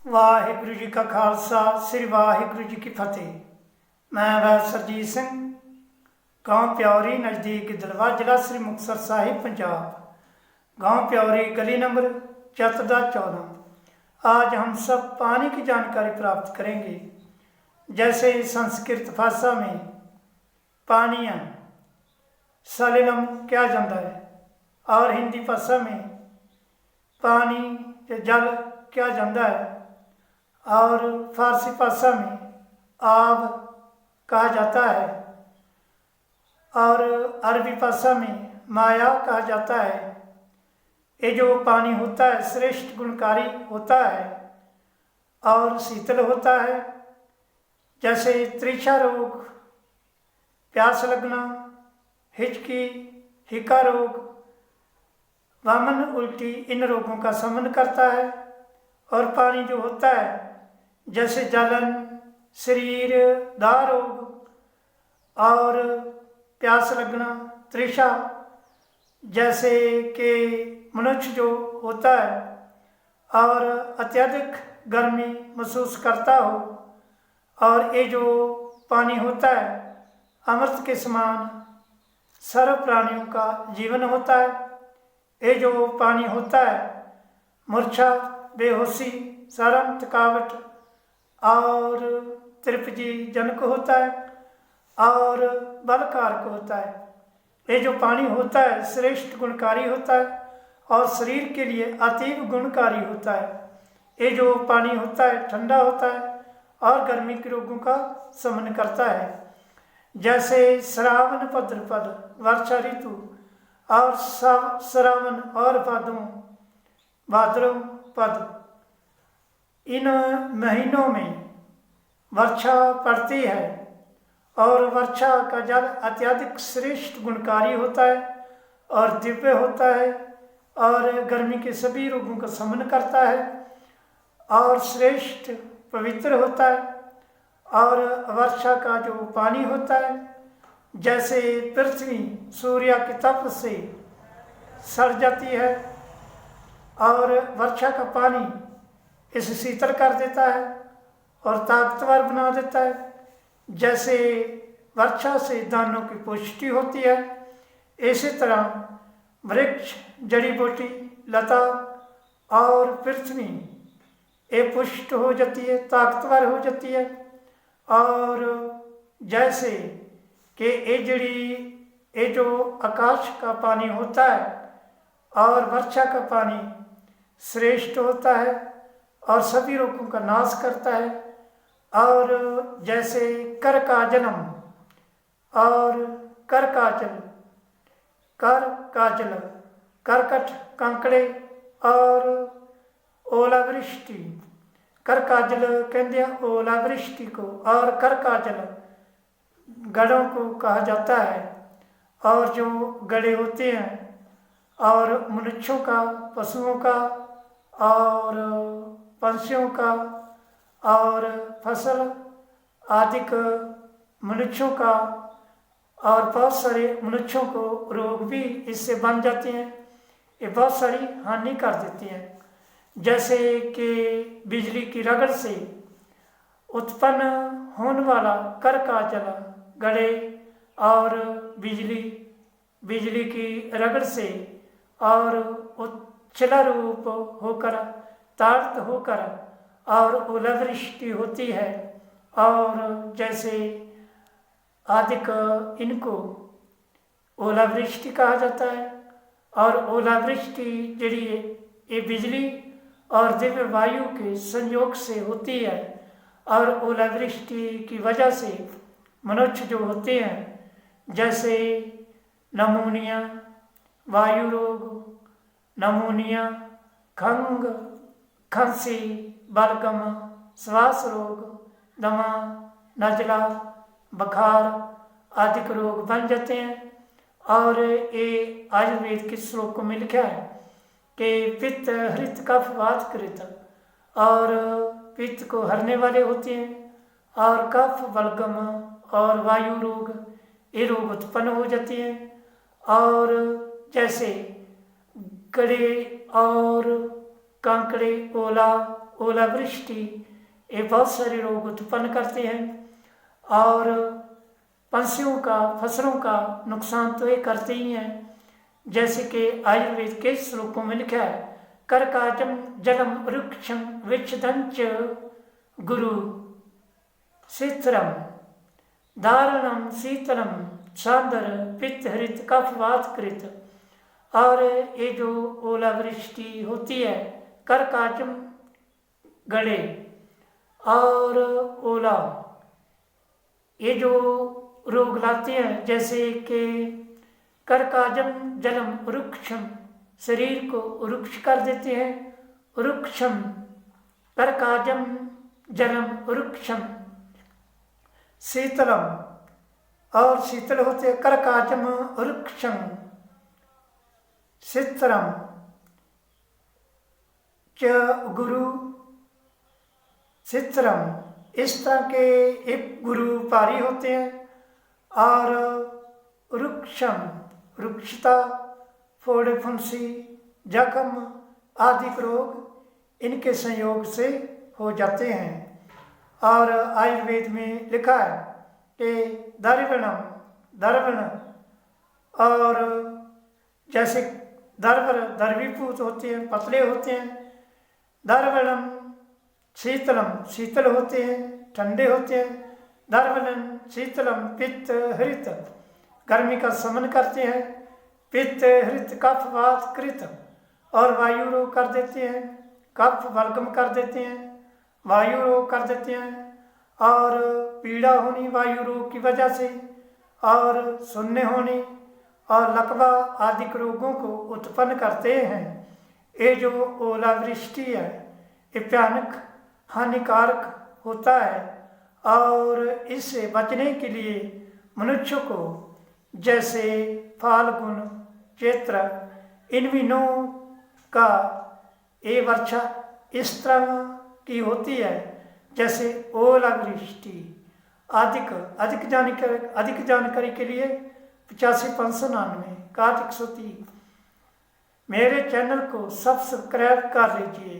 वाहिगुरु जी का खालसा श्री वाहिगुरु जी की फतेह। मैं वह सरजीत सिंह, गांव प्यौरी नज़दीक गिद्धड़वा, जिला श्री मुक्तसर साहिब, पंजाब। गांव प्यौरी, गली नंबर 14। आज हम सब पानी की जानकारी प्राप्त करेंगे। जैसे संस्कृत भाषा में पानिया सलिलम क्या जाता है, और हिंदी भाषा में पानी जल क्या जाता है, और फारसी भाषा में आब कहा जाता है, और अरबी भाषा में माया कहा जाता है। ये जो पानी होता है श्रेष्ठ गुणकारी होता है और शीतल होता है। जैसे त्रिषा रोग, प्यास लगना, हिचकी, हिका रोग, वामन, उल्टी, इन रोगों का शमन करता है। और पानी जो होता है जैसे जलन, शरीर दाह रोग और प्यास लगना, तृषा, जैसे कि मनुष्य जो होता है और अत्यधिक गर्मी महसूस करता हो, और ये जो पानी होता है अमृत के समान सर्व प्राणियों का जीवन होता है। ये जो पानी होता है मूर्छा, बेहोशी, शर्म, थकावट और तृप्ति जनक होता है और बलकारक होता है। ये जो पानी होता है श्रेष्ठ गुणकारी होता है और शरीर के लिए अतीव गुणकारी होता है। ये जो पानी होता है ठंडा होता है और गर्मी के रोगों का शमन करता है। जैसे श्रावण भाद्रपद वर्षा ऋतु और श्रावण और भाद्रपद, इन महीनों में वर्षा पड़ती है और वर्षा का जल अत्यधिक श्रेष्ठ गुणकारी होता है और दिव्य होता है और गर्मी के सभी रोगों का शमन करता है और श्रेष्ठ पवित्र होता है। और वर्षा का जो पानी होता है जैसे पृथ्वी सूर्य के तप से सड़ जाती है और वर्षा का पानी इसे शीतल कर देता है और ताकतवर बना देता है। जैसे वर्षा से दानों की पुष्टि होती है, इसी तरह वृक्ष, जड़ी बूटी, लता और पृथ्वी ये पुष्ट हो जाती है, ताकतवर हो जाती है। और जैसे कि ये जो आकाश का पानी होता है और वर्षा का पानी श्रेष्ठ होता है और सभी रोगों का नाश करता है। और जैसे कर का जन्म और कर का जल, करकट, कंकड़े और ओलावृष्टि, कर का जल कहते हैं ओलावृष्टि को, और कर का जल गढ़ों को कहा जाता है। और जो गढ़े होते हैं और मनुष्यों का, पशुओं का और पंछियों का और फसल आदि मनुष्यों का, और बहुत सारे मनुष्यों को रोग भी इससे बन जाते हैं। ये बहुत सारी हानि कर देती हैं। जैसे कि बिजली की रगड़ से उत्पन्न होने वाला कर का जल गड़े और बिजली की रगड़ से और उच्छला रूप होकर, ताड़ित होकर और ओलावृष्टि होती है। और जैसे आदिक इनको ओलावृष्टि कहा जाता है। और ओलावृष्टि जड़ी ये बिजली और दिव्य वायु के संयोग से होती है। और ओलावृष्टि की वजह से मनुष्य जो होते हैं जैसे नमूनिया, वायु रोग, नमूनिया, खंग, खांसी, बलगम, श्वास रोग, दमा, नजला, बुखार आदि रोग बन जाते हैं। और ये आयुर्वेद के श्लोक में लिखा है कि पित्त हृत कफ वात कृत, और पित्त को हरने वाले होते हैं और कफ, बलगम और वायु रोग, ये रोग उत्पन्न हो जाते हैं। और जैसे गड़े और कांकड़े, ओला ओलावृष्टि ये बहुत सारे रोग उत्पन्न करते हैं और पंछियों का, फसलों का नुकसान तो ये करते ही हैं। जैसे कि आयुर्वेद के श्लोकों में लिखा है, कर्काजम जलम वृक्षम विच्छदंच गुरु शीतरम धारणम शीतलम चांदर पित्त हृत कफवात कृत। और ये जो ओलावृष्टि होती है, कर्काजम गड़े और ओला, ये जो रोग लाते हैं, जैसे कि कर्काजम जलम वृक्षम, शरीर को वृक्ष कर देते हैं, वृक्षम कर्काजम जलम वृक्षम शीतलम, और शीतल होते हैं कर्काजम वृक्षम शीतलम च गुरु शीतलम। इस तरह के एक गुरु पारी होते हैं। और वृक्षम वृक्षता, फोड़े फुंसी, जख्म आदि रोग इनके संयोग से हो जाते हैं। और आयुर्वेद में लिखा है कि दर्वणम दर्वण, और जैसे दर्वीभूत होते हैं, पतले होते हैं, दर्वणम शीतलम शीतल होते हैं, ठंडे होते हैं, दर्वणम शीतलम पित्त हृत गर्मी का शमन करते हैं, पित्त हृत कफ वात कृत और वायु रोग कर देते हैं, कफ बलगम कर देते हैं, वायु रोग कर देते हैं, और पीड़ा होनी वायु रोग की वजह से, और शून्य होने और लकवा आदि रोगों को उत्पन्न करते हैं। ये जो ओलावृष्टि है ये भयानक हानिकारक होता है, और इससे बचने के लिए मनुष्य को जैसे फाल्गुन चैत्र इन महीनों का ये वर्षा इस तरह की होती है, जैसे ओलावृष्टि। अधिक जानकारी के लिए 85 599 मेरे चैनल को सब्सक्राइब कर लीजिए।